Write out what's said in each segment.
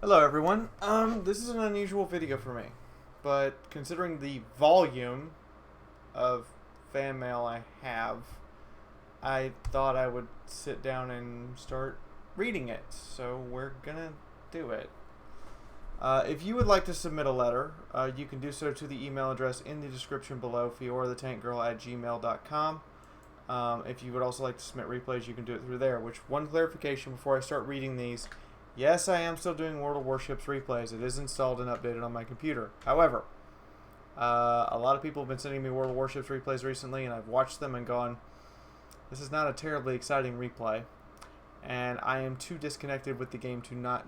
Hello everyone. This is an unusual video for me, but considering the volume of fan mail I have, I thought I would sit down and start reading it. So we're gonna do it. If you would like to submit a letter, you can do so to the email address in the description below, fiaurathetankgirl@gmail.com. If you would also like to submit replays, you can do it through there. Which, one clarification before I start reading these: yes, I am still doing World of Warships replays. It is installed and updated on my computer. However, a lot of people have been sending me World of Warships replays recently, and I've watched them and gone, this is not a terribly exciting replay. And I am too disconnected with the game to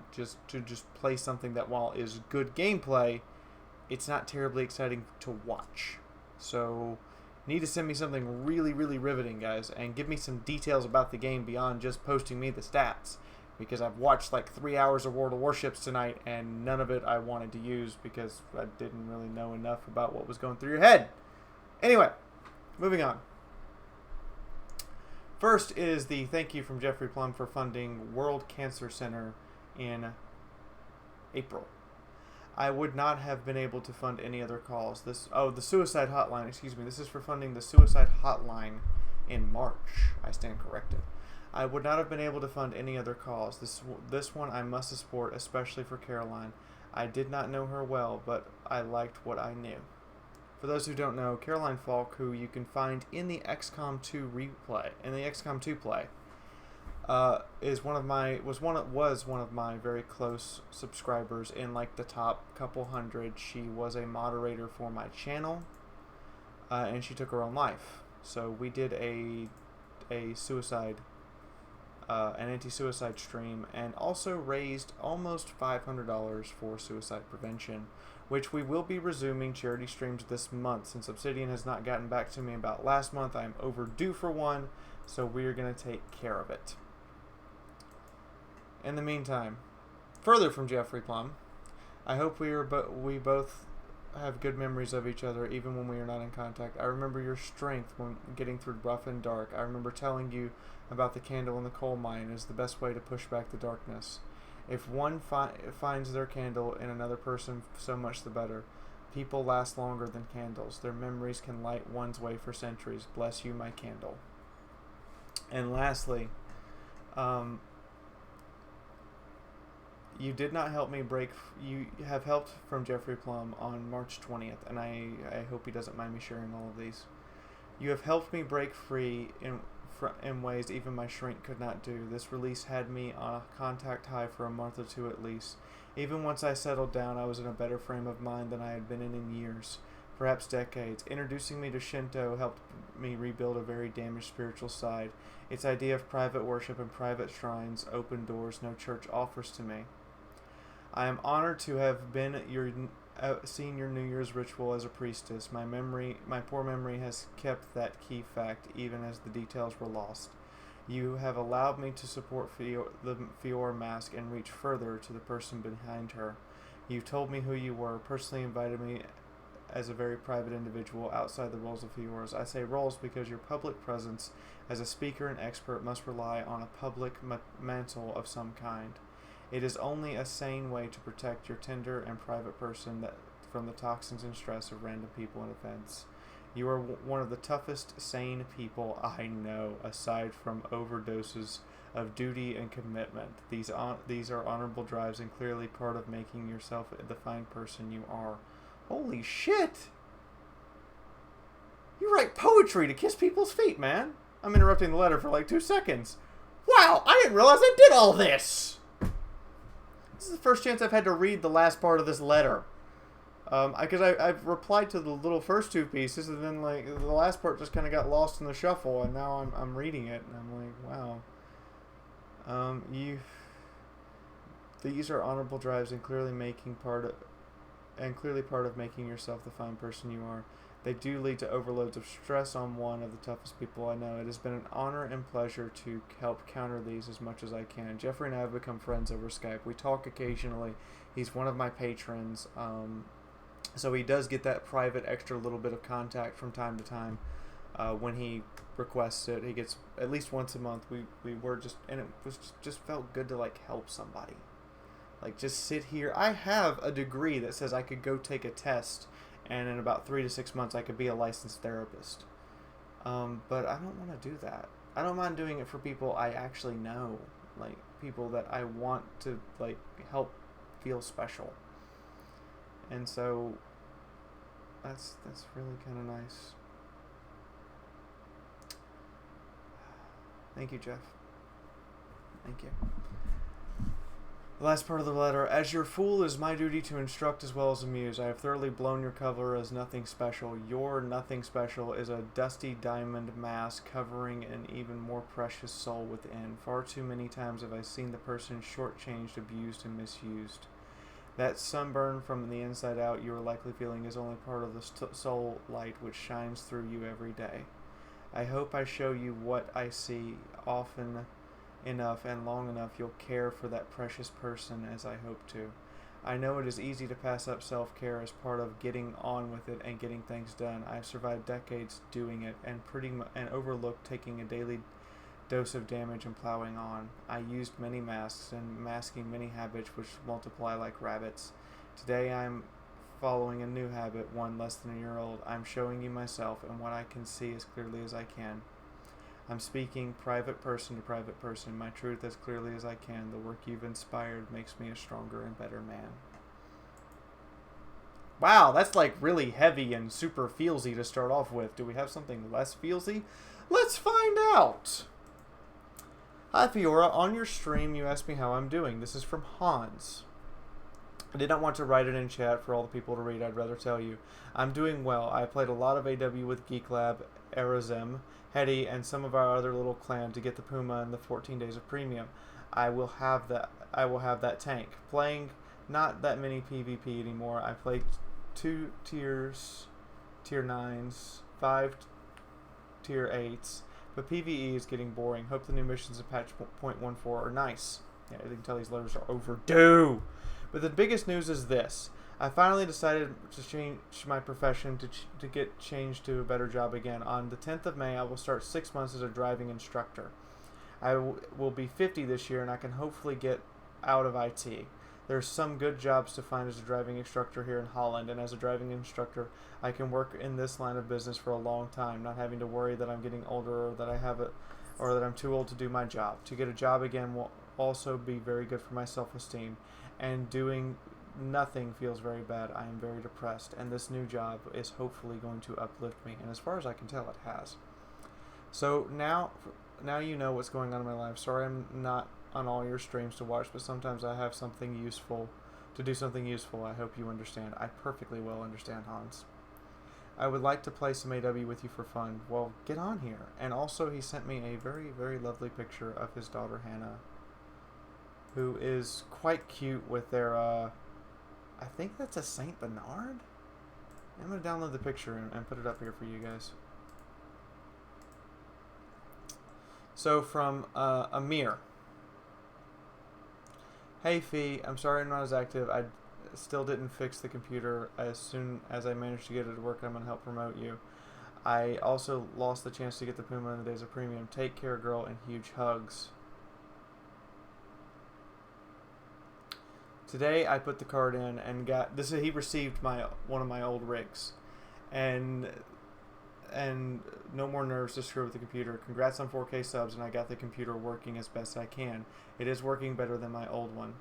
just play something that, while is good gameplay, it's not terribly exciting to watch. So, need to send me something really, really riveting, guys, and give me some details about the game beyond just posting me the stats. Because I've watched like 3 hours of World of Warships tonight, and none of it I wanted to use because I didn't really know enough about what was going through your head. Anyway, moving on. First is the thank you from Jeffrey Plum for funding World Cancer Center in April. I would not have been able to fund any other cause. The suicide hotline, excuse me. This is for funding the suicide hotline in March. I stand corrected. I would not have been able to fund any other cause. This one I must support, especially for Caroline. I did not know her well, but I liked what I knew. For those who don't know, Caroline Falk, who you can find in the XCOM 2 replay, in the XCOM 2 play, was one of my very close subscribers in like the top couple hundred. She was a moderator for my channel, and she took her own life. So we did an anti-suicide stream, and also raised almost $500 for suicide prevention, which we will be resuming charity streams this month. Since Obsidian has not gotten back to me about last month, I am overdue for one, so we are going to take care of it. In the meantime, further from Jeffrey Plum, I hope we both have good memories of each other even when we are not in contact. I remember your strength when getting through rough and dark. I remember telling you about the candle in the coal mine is the best way to push back the darkness. If one finds their candle in another person, so much the better. People last longer than candles. Their memories can light one's way for centuries. Bless you, my candle. And lastly, you did not help me break. You have helped from Jeffrey Plum on March 20th, and I hope he doesn't mind me sharing all of these. You have helped me break free in ways even my shrink could not do. This release had me on a contact high for a month or two at least. Even once I settled down, I was in a better frame of mind than I had been in years, perhaps decades. Introducing me to Shinto helped me rebuild a very damaged spiritual side. Its idea of private worship and private shrines opened doors no church offers to me. I am honored to have seen your New Year's ritual as a priestess. My poor memory has kept that key fact, even as the details were lost. You have allowed me to support the Fiaura mask and reach further to the person behind her. You told me who you were, personally invited me as a very private individual outside the roles of Fiauras. I say roles because your public presence as a speaker and expert must rely on a public mantle of some kind. It is only a sane way to protect your tender and private person from the toxins and stress of random people and events. You are one of the toughest, sane people I know, aside from overdoses of duty and commitment. These are honorable drives and clearly part of making yourself the fine person you are. Holy shit! You write poetry to kiss people's feet, man! I'm interrupting the letter for like 2 seconds. Wow, I didn't realize I did all this! This is the first chance I've had to read the last part of this letter. Because I've replied to the little first 2 pieces, and then like the last part just kind of got lost in the shuffle, and now I'm reading it, and I'm like, wow. These are honorable drives and clearly part of making yourself the fine person you are. They do lead to overloads of stress on one of the toughest people I know. It has been an honor and pleasure to help counter these as much as I can. Jeffrey and I have become friends over Skype. We talk occasionally. He's one of my patrons, so he does get that private extra little bit of contact from time to time. When he requests it, he gets at least once a month. We were just, and it was just felt good to like help somebody. Like, just sit here. I have a degree that says I could go take a test, and in about 3 to 6 months I could be a licensed therapist. But I don't want to do that. I don't mind doing it for people I actually know, like people that I want to like help feel special. And so that's really kind of nice. Thank you, Jeff. Thank you. The last part of the letter. As your fool, it is my duty to instruct as well as amuse. I have thoroughly blown your cover as nothing special. Your nothing special is a dusty diamond mask covering an even more precious soul within. Far too many times have I seen the person shortchanged, abused, and misused. That sunburn from the inside out you are likely feeling is only part of the soul light which shines through you every day. I hope I show you what I see often enough and long enough you'll care for that precious person as I hope to. I know it is easy to pass up self-care as part of getting on with it and getting things done. I've survived decades doing it and overlooked taking a daily dose of damage and plowing on. I used many masks and masking many habits which multiply like rabbits. Today I'm following a new habit, one less than a year old. I'm showing you myself and what I can see as clearly as I can. I'm speaking private person to private person, my truth as clearly as I can. The work you've inspired makes me a stronger and better man. Wow, that's like really heavy and super feelsy to start off with. Do we have something less feelsy? Let's find out! Hi Fiaura, on your stream you asked me how I'm doing. This is from Hans. I did not want to write it in chat for all the people to read. I'd rather tell you. I'm doing well. I played a lot of AW with Geek Lab, Arazem, Hetty, and some of our other little clan to get the Puma and the 14 days of premium. I will have that tank. Playing not that many PvP anymore. I played 2 tiers, tier 9s, 5 tier 8s, but PvE is getting boring. Hope the new missions in patch 0.14 are nice. Yeah, I can tell these letters are overdue. But the biggest news is this. I finally decided to change my profession to get changed to a better job again. On the 10th of May, I will start 6 months as a driving instructor. I will be 50 this year, and I can hopefully get out of IT. There's some good jobs to find as a driving instructor here in Holland, and as a driving instructor, I can work in this line of business for a long time, not having to worry that I'm getting older or that I'm too old to do my job. To get a job again will also be very good for my self-esteem, and doing nothing feels very bad. I am very depressed, and this new job is hopefully going to uplift me, and as far as I can tell, it has. So now you know what's going on in my life. Sorry I'm not on all your streams to watch, but sometimes I have something useful to do something useful. I hope you understand. I perfectly well understand, Hans. I would like to play some AW with you for fun. Well, get on here. And also he sent me a very, very lovely picture of his daughter Hannah, who is quite cute with their I think that's a Saint Bernard? I'm going to download the picture and put it up here for you guys. So from Amir. Hey Fee, I'm sorry I'm not as active. I still didn't fix the computer. As soon as I managed to get it to work, I'm going to help promote you. I also lost the chance to get the Puma in the days of premium. Take care, girl, and huge hugs. Today I put the card in and got this. He received one of my old rigs, and no more nerves to screw with the computer. Congrats on 4K subs, and I got the computer working as best I can. It is working better than my old one.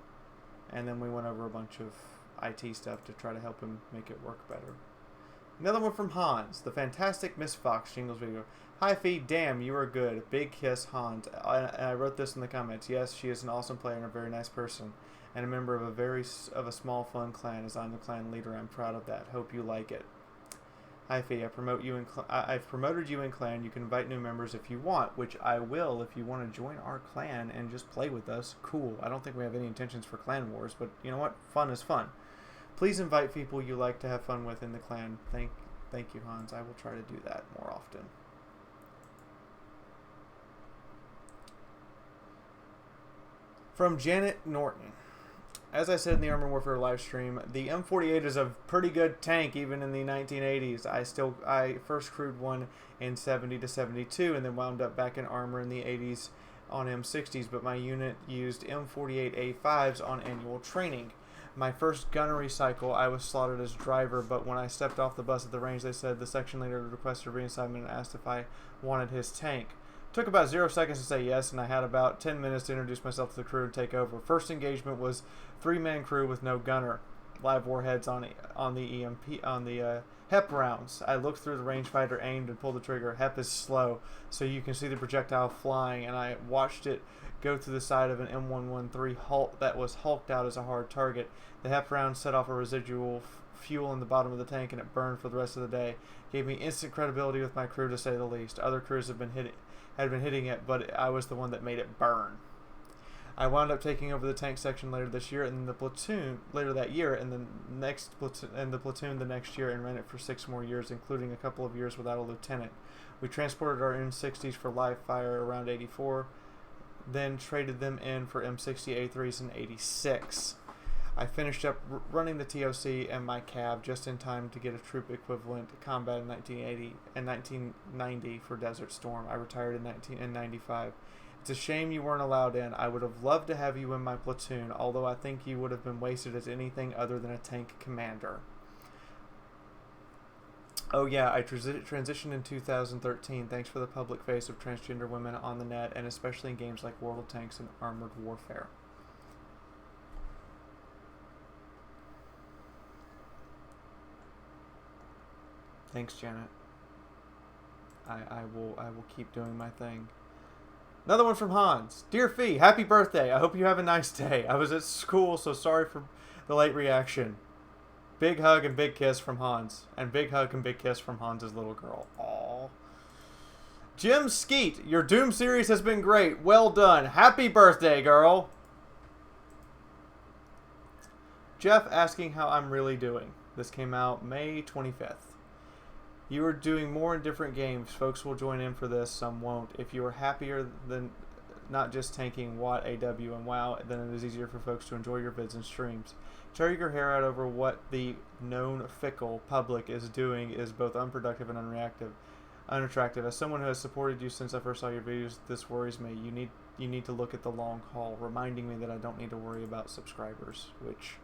And then we went over a bunch of IT stuff to try to help him make it work better. Another one from Hans, the fantastic Miss Fox jingles video. Hi Fee, damn, you are good. Big kiss, Hans. I wrote this in the comments. Yes, she is an awesome player and a very nice person, and a member of a small fun clan. As I'm the clan leader, I'm proud of that. Hope you like it. Hi Fee, I've promoted you in clan. You can invite new members if you want, which I will if you want to join our clan and just play with us. Cool. I don't think we have any intentions for clan wars, but you know what? Fun is fun. Please invite people you like to have fun with in the clan. Thank you, Hans. I will try to do that more often. From Janet Norton. As I said in the Armored Warfare live stream, the M48 is a pretty good tank even in the 1980s. I first crewed one in 70 to 72 and then wound up back in armor in the 80s on M60s, but my unit used M48A5s on annual training. My first gunnery cycle, I was slotted as driver, but when I stepped off the bus at the range, they said the section leader requested reassignment and asked if I wanted his tank. Took about 0 seconds to say yes, and I had about 10 minutes to introduce myself to the crew and take over. First engagement was 3-man crew with no gunner. Live warheads on the HEP rounds. I looked through the rangefinder, aimed, and pulled the trigger. HEP is slow, so you can see the projectile flying, and I watched it go through the side of an M113 Hulk that was hulked out as a hard target. The HEP round set off a residual fuel in the bottom of the tank, and it burned for the rest of the day. Gave me instant credibility with my crew, to say the least. Other crews had been hitting it, but I was the one that made it burn. I wound up taking over the tank section later this year, and the platoon later that year, and the platoon the next year, and ran it for 6 more years, including a couple of years without a lieutenant. We transported our M60s for live fire around 84, then traded them in for M60 A3s in 86. I finished up running the TOC and my cab just in time to get a troop equivalent combat in 1980 and 1990 for Desert Storm. I retired in 95. It's a shame you weren't allowed in. I would have loved to have you in my platoon, although I think you would have been wasted as anything other than a tank commander. Oh yeah, I transitioned in 2013. Thanks for the public face of transgender women on the net, and especially in games like World of Tanks and Armored Warfare. Thanks, Janet. I will keep doing my thing. Another one from Hans. Dear Fee, happy birthday. I hope you have a nice day. I was at school, so sorry for the late reaction. Big hug and big kiss from Hans. And big hug and big kiss from Hans's little girl. Aww. Jim Skeet, your Doom series has been great. Well done. Happy birthday, girl. Jeff asking how I'm really doing. This came out May 25th. You are doing more in different games. Folks will join in for this, some won't. If you are happier than not just tanking Watt, AW, and WoW, then it is easier for folks to enjoy your vids and streams. Tearing your hair out over what the known fickle public is doing is both unproductive and unattractive. As someone who has supported you since I first saw your videos, this worries me. You need to look at the long haul, reminding me that I don't need to worry about subscribers, which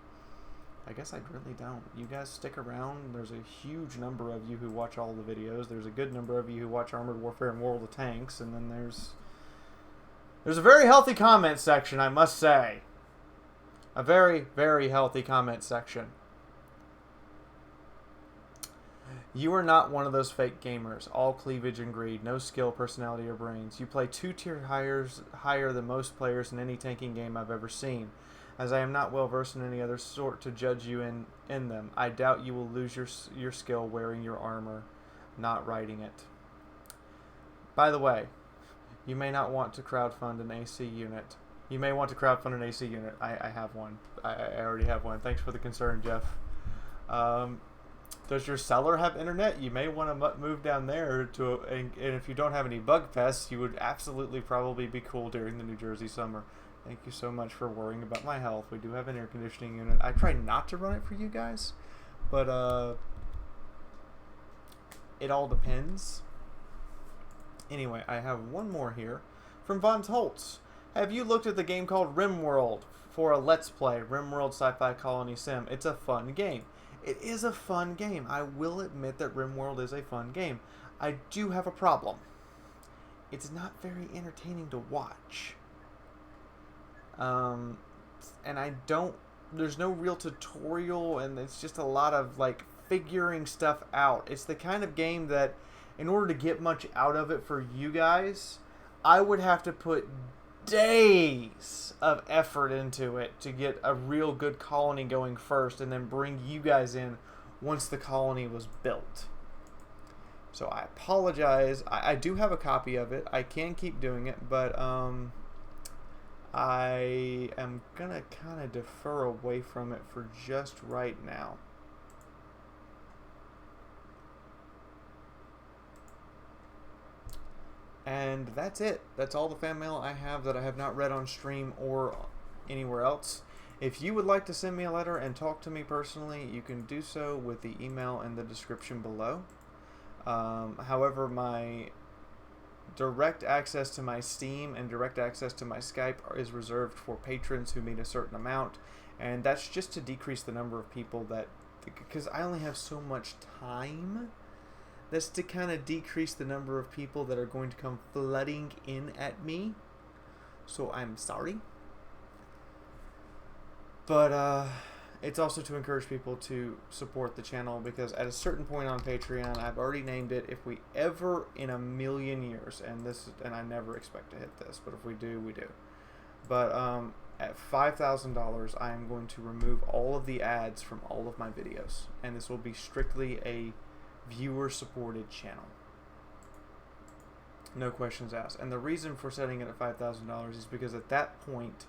I guess I really don't. You guys stick around. There's a huge number of you who watch all the videos. There's a good number of you who watch Armored Warfare and World of Tanks, and then there's a very healthy comment section, I must say. A very, very healthy comment section. You are not one of those fake gamers. All cleavage and greed. No skill, personality, or brains. You play 2 tier higher than most players in any tanking game I've ever seen. As I am not well versed in any other sort to judge you in them, I doubt you will lose your skill wearing your armor, not riding it. By the way, you may not want to crowdfund an AC unit. You may want to crowdfund an AC unit. I have one. I already have one. Thanks for the concern, Jeff. Does your seller have internet? You may want to move down there and if you don't have any bug pests, you would absolutely probably be cool during the New Jersey summer. Thank you so much for worrying about my health. We do have an air conditioning unit. I try not to run it for you guys, but it all depends. Anyway, I have one more here from Von Holtz. Have you looked at the game called RimWorld for a Let's Play? RimWorld Sci-Fi Colony Sim. It's a fun game. It is a fun game. I will admit that RimWorld is a fun game. I do have a problem. It's not very entertaining to watch. And there's no real tutorial, and it's just a lot of like figuring stuff out. It's the kind of game that in order to get much out of it for you guys, I would have to put days of effort into it to get a real good colony going first, and then bring you guys in once the colony was built. So I apologize. I do have a copy of it. I can keep doing it, but I am gonna kind of defer away from it for just right now. And that's it. That's all the fan mail I have that I have not read on stream or anywhere else. If you would like to send me a letter and talk to me personally, you can do so with the email in the description below. However, my direct access to my Steam and direct access to my Skype is reserved for patrons who meet a certain amount, and that's just to decrease the number of people that, because I only have so much time. That's to kind of decrease the number of people that are going to come flooding in at me. So I'm sorry. But it's also to encourage people to support the channel, because at a certain point on Patreon, I've already named it, if we ever in a million years, and I never expect to hit this, but if we do, we do. But at $5,000, I am going to remove all of the ads from all of my videos, and this will be strictly a viewer-supported channel. No questions asked. And the reason for setting it at $5,000 is because at that point,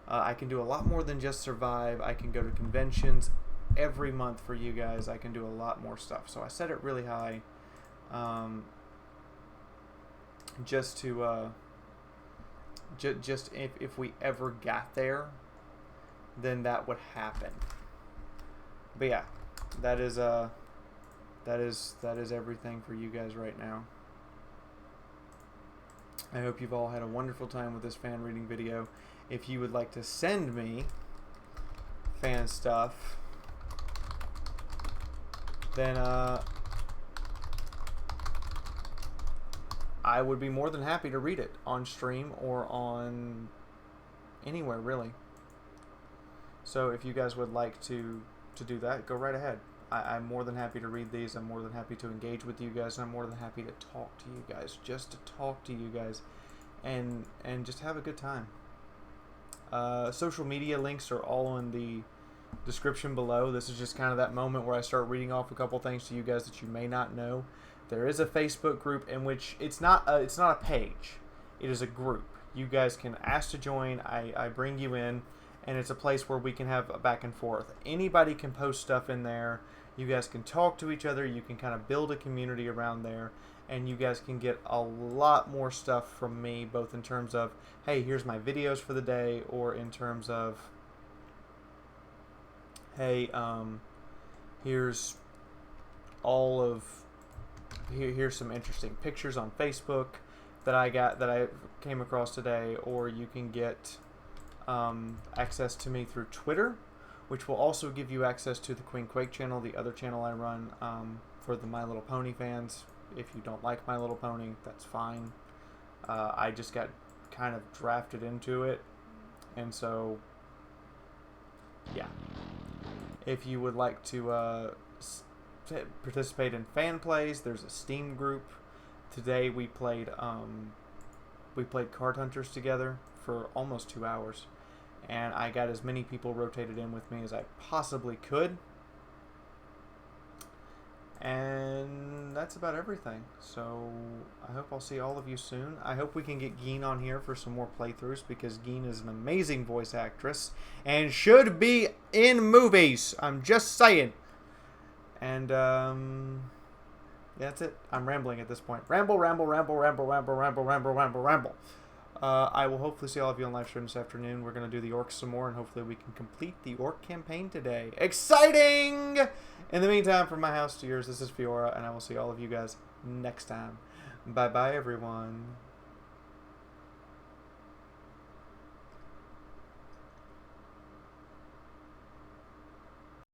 I can do a lot more than just survive. I can go to conventions every month for you guys. I can do a lot more stuff. So I set it really high, just to just if we ever got there, then that would happen. But yeah, that is everything for you guys right now. I hope you've all had a wonderful time with this fan reading video. If you would like to send me fan stuff, then I would be more than happy to read it on stream or on anywhere, really. So if you guys would like to do that, go right ahead. I'm more than happy to read these. I'm more than happy to engage with you guys. And I'm more than happy to talk to you guys. Just to talk to you guys and just have a good time. Social media links are all in the description below. This is just kind of that moment where I start reading off a couple things to you guys that you may not know. There is a Facebook group in which it's not a page. It is a group. You guys can ask to join. I bring you in, and it's a place where we can have a back and forth. Anybody can post stuff in there. You guys can talk to each other. You can kind of build a community around there, and you guys can get a lot more stuff from me, both in terms of, hey, here's my videos for the day, or in terms of, hey, here's some interesting pictures on Facebook that I came across today, or you can get access to me through Twitter, which will also give you access to the Queen Quake channel, the other channel I run for the My Little Pony fans. If you don't like My Little Pony, that's fine. I just got kind of drafted into it, and so yeah. If you would like to participate in fan plays, there's a Steam group. Today we played Card Hunters together for almost 2 hours, and I got as many people rotated in with me as I possibly could. And that's about everything. So I hope I'll see all of you soon. I hope we can get Geen on here for some more playthroughs, because Geen is an amazing voice actress and should be in movies. I'm just saying. And that's it. I'm rambling at this point. Ramble. I will hopefully see all of you on live stream this afternoon. We're going to do the orcs some more, and hopefully we can complete the orc campaign today. Exciting! In the meantime, from my house to yours, this is Fiaura, and I will see all of you guys next time. Bye-bye, everyone.